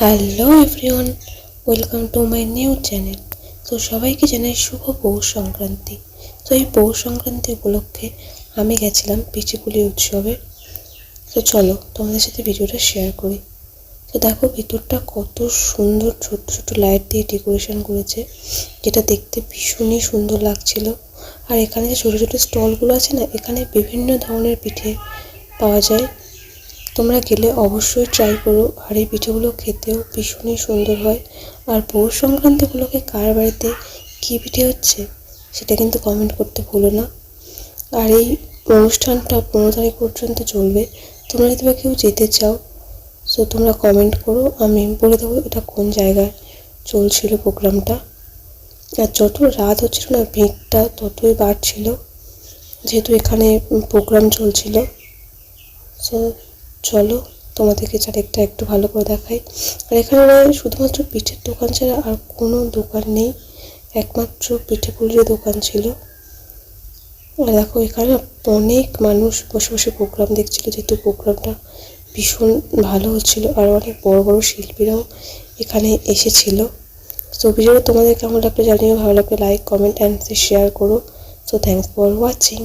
Hello everyone, welcome to my new channel. তো সবাইকে জানাই শুভ পৌষ সংক্রান্তি। তো এই পৌষ সংক্রান্তি উপলক্ষে আমি গেছিলাম পিঠেপুলি উৎসবে। তো চলো তোমাদের সাথে ভিডিওটা শেয়ার করি। তো দেখো ভিতরটা কত সুন্দর, ছোট ছোট লাইট দিয়ে ডেকোরেশন করেছে, যেটা দেখতে ভীষণই সুন্দর লাগছিল। আর এখানে যে ছোটো ছোটো স্টলগুলো আছে না, এখানে বিভিন্ন ধরনের পিঠে পাওয়া যায়। তোমরা গেলে অবশ্যই ট্রাই করো। আর এই পিঠেগুলো খেতেও ভীষণই সুন্দর হয়। আর পৌষ সংক্রান্তি উপলক্ষে কার বাড়িতে কী পিঠে হচ্ছে সেটা কিন্তু কমেন্ট করতে ভুলো না। আর এই অনুষ্ঠানটা 15 তারিখ পর্যন্ত চলবে। তোমরা যদি বা কেউ যেতে চাও, সো তোমরা কমেন্ট করো, আমি বলে দেবো এটা কোন জায়গায় চলছিল প্রোগ্রামটা। আর যত রাত হচ্ছিল না, ভিড়টা ততই বাড়ছিল, যেহেতু এখানে প্রোগ্রাম চলছিল। সো চলো তোমাদেরকে চারিদিকটা একটু ভালো করে দেখাই। আর এখানে শুধুমাত্র পিঠের দোকান ছাড়া আর কোনো দোকান নেই, একমাত্র পিঠে পুলির দোকান ছিল। আর দেখো এখানে অনেক মানুষ বসে বসে প্রোগ্রাম দেখছিল, যেহেতু প্রোগ্রামটা ভীষণ ভালো হচ্ছিল। আর অনেক বড় বড় শিল্পীরাও এখানে এসেছিল। তো ভিডিওটা তোমাদের কেমন লাগলো জানিও, ভালো লাগলে লাইক, কমেন্ট অ্যান্ড শেয়ার করো। So thanks for watching.